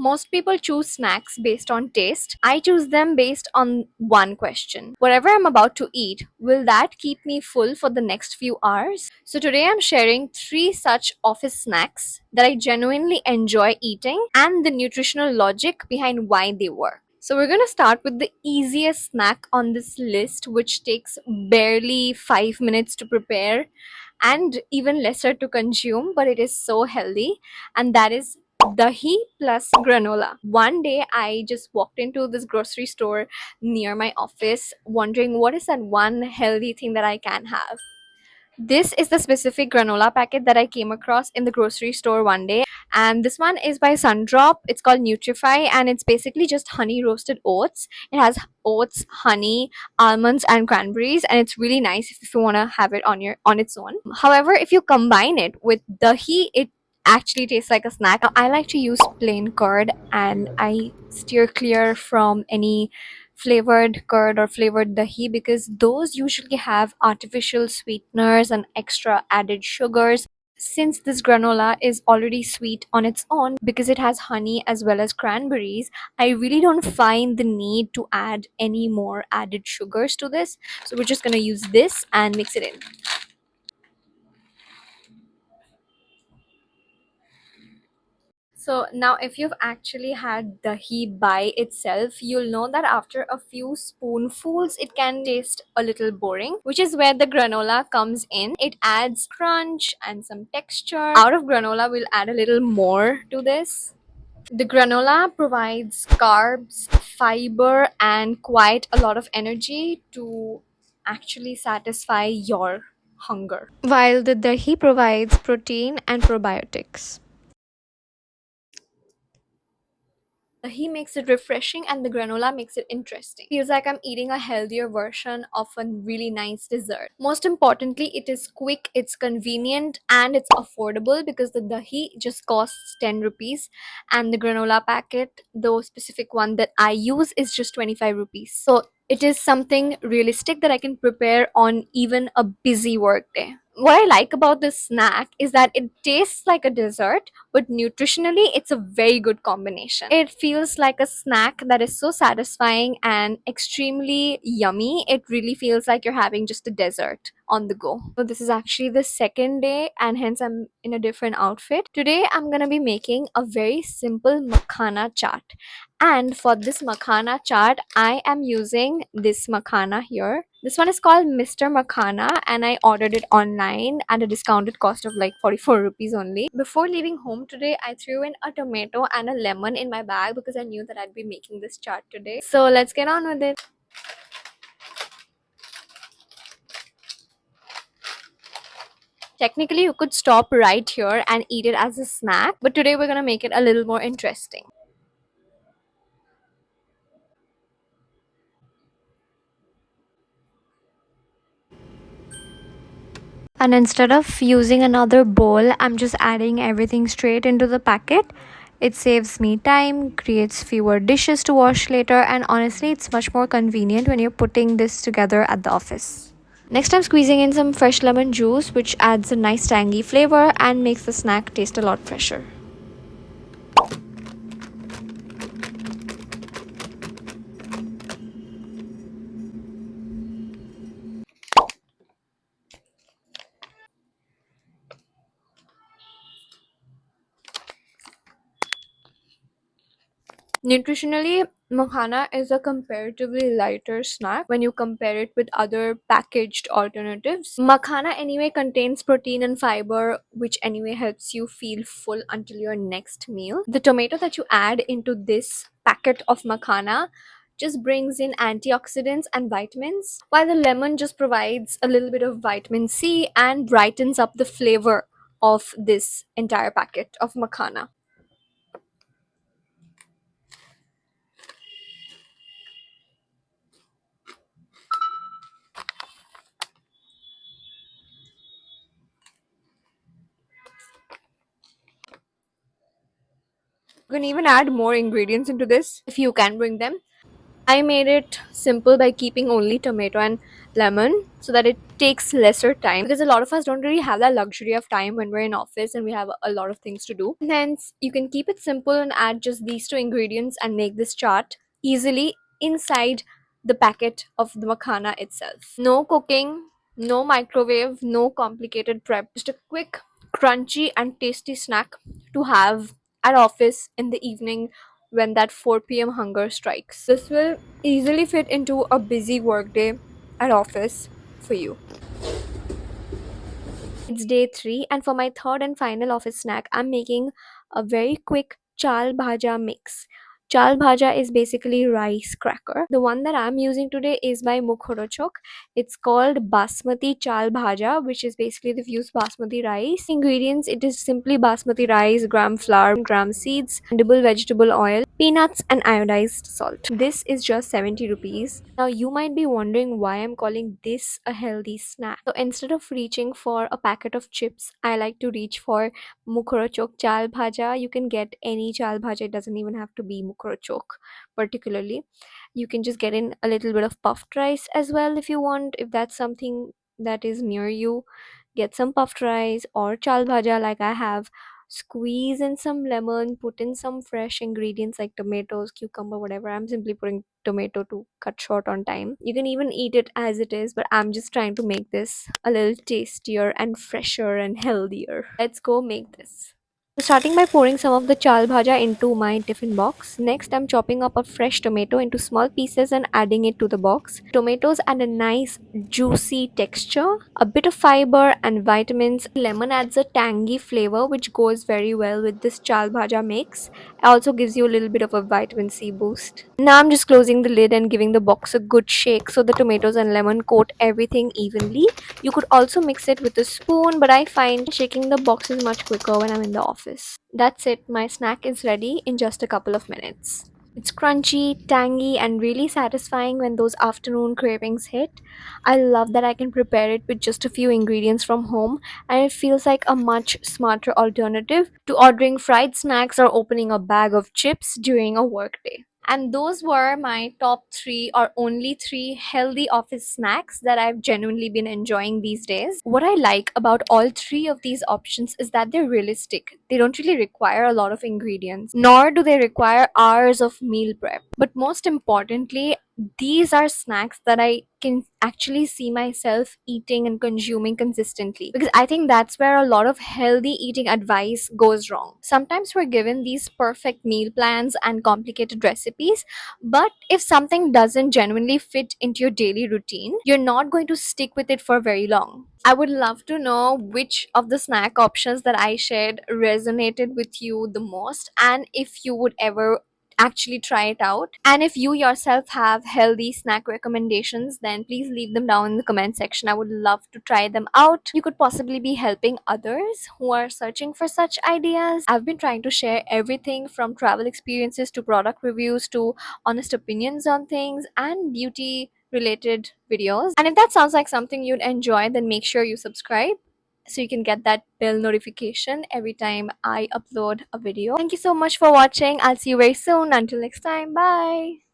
Most people choose snacks based on taste. I choose them based on one question. Whatever I'm about to eat, will that keep me full for the next few hours? So today I'm sharing three such office snacks that I genuinely enjoy eating and the nutritional logic behind why they work. So we're going to start with the easiest snack on this list, which takes barely 5 minutes to prepare and even lesser to consume, but it is so healthy, and that is dahi plus granola. One day I just walked into this grocery store near my office wondering what is that one healthy thing that I can have. This is the specific granola packet that I came across in the grocery store one day, and this one is by Sundrop. It's called Nutrify, and it's basically just honey roasted oats. It has oats, honey, almonds, and cranberries, and it's really nice if you want to have it on its own. However, if you combine it with dahi, it actually tastes like a snack. I like to use plain curd, and I steer clear from any flavored curd or flavored dahi because those usually have artificial sweeteners and extra added sugars. Since this granola is already sweet on its own because it has honey as well as cranberries, I really don't find the need to add any more added sugars to this. So we're just going to use this and mix it in. So now if you've actually had dahi by itself, you'll know that after a few spoonfuls, it can taste a little boring, which is where the granola comes in. It adds crunch and some texture. Out of granola, we'll add a little more to this. The granola provides carbs, fiber, and quite a lot of energy to actually satisfy your hunger, while the dahi provides protein and probiotics. He makes it refreshing and the granola makes it interesting. Feels like I'm eating a healthier version of a really nice dessert. Most importantly, it is quick, it's convenient, and it's affordable because the dahi just costs 10 rupees and the granola packet, the specific one that I use, is just 25 rupees. So it is something realistic that I can prepare on even a busy work day. What I like about this snack is that it tastes like a dessert, but nutritionally it's a very good combination. It feels like a snack that is so satisfying and extremely yummy. It really feels like you're having just a dessert on the go. So this is actually the second day and hence I'm in a different outfit. Today I'm gonna be making a very simple makhana chaat. And for this makhana chaat, I am using this makhana here. This one is called Mr. Makhana and I ordered it online at a discounted cost of like 44 rupees only. Before leaving home today, I threw in a tomato and a lemon in my bag because I knew that I'd be making this chaat today. So let's get on with it. Technically, you could stop right here and eat it as a snack, but today we're gonna make it a little more interesting. And instead of using another bowl, I'm just adding everything straight into the packet. It saves me time, creates fewer dishes to wash later, and honestly, it's much more convenient when you're putting this together at the office. Next, I'm squeezing in some fresh lemon juice, which adds a nice tangy flavor and makes the snack taste a lot fresher. Nutritionally, makhana is a comparatively lighter snack when you compare it with other packaged alternatives. Makhana anyway contains protein and fiber, which anyway helps you feel full until your next meal. The tomato that you add into this packet of makhana just brings in antioxidants and vitamins, while the lemon just provides a little bit of vitamin C and brightens up the flavor of this entire packet of makhana. You can even add more ingredients into this if you can bring them. I made it simple by keeping only tomato and lemon so that it takes lesser time, because a lot of us don't really have that luxury of time when we're in office and we have a lot of things to do. And hence, you can keep it simple and add just these two ingredients and make this chaat easily inside the packet of the makhana itself. No cooking, no microwave, no complicated prep. Just a quick, crunchy, and tasty snack to have at office in the evening when that 4 p.m. hunger strikes. This will easily fit into a busy workday at office for you. It's day 3, and for my third and final office snack, I'm making a very quick chal bhaja mix. Chal bhaja is basically rice cracker. The one that I'm using today is by Mukhorochok. It's called Basmati Chal Bhaja, which is basically the fused basmati rice. Ingredients: it is simply basmati rice, gram flour, gram seeds, edible vegetable oil, peanuts, and iodized salt. This is just 70 rupees. Now, you might be wondering why I'm calling this a healthy snack. So, instead of reaching for a packet of chips, I like to reach for Mukhorochok Chal Bhaja. You can get any chal bhaja, it doesn't even have to be Mukhorochok particularly. You can just get in a little bit of puffed rice as well if you want, if that's something that is near you. Get some puffed rice or chal bhaja like I have. Squeeze in some lemon, put in some fresh ingredients like tomatoes, cucumber, whatever. I'm simply putting tomato to cut short on time. You can even eat it as it is, but I'm just trying to make this a little tastier and fresher and healthier. Let's go make this. Starting by pouring some of the chal bhaja into my tiffin box. Next, I'm chopping up a fresh tomato into small pieces and adding it to the box. Tomatoes add a nice juicy texture, a bit of fiber and vitamins. Lemon adds a tangy flavor which goes very well with this chal bhaja mix. It also gives you a little bit of a vitamin C boost. Now I'm just closing the lid and giving the box a good shake so the tomatoes and lemon coat everything evenly. You could also mix it with a spoon, but I find shaking the box is much quicker when I'm in the office. That's it, my snack is ready in just a couple of minutes. It's crunchy, tangy, and really satisfying when those afternoon cravings hit. I love that I can prepare it with just a few ingredients from home, and it feels like a much smarter alternative to ordering fried snacks or opening a bag of chips during a workday. And those were my top 3 or only 3 healthy office snacks that I've genuinely been enjoying these days. What I like about all 3 of these options is that they're realistic. They don't really require a lot of ingredients, nor do they require hours of meal prep. But most importantly, these are snacks that I can actually see myself eating and consuming consistently, because I think that's where a lot of healthy eating advice goes wrong. Sometimes we're given these perfect meal plans and complicated recipes, but if something doesn't genuinely fit into your daily routine, you're not going to stick with it for very long. I would love to know which of the snack options that I shared resonated with you the most, and if you would ever actually try it out. And if you yourself have healthy snack recommendations, then please leave them down in the comment section. I would love to try them out. You could possibly be helping others who are searching for such ideas. I've been trying to share everything from travel experiences to product reviews to honest opinions on things and beauty related videos. And if that sounds like something you'd enjoy, then make sure you subscribe so you can get that bell notification every time I upload a video. Thank you so much for watching. I'll see you very soon. Until next time, bye.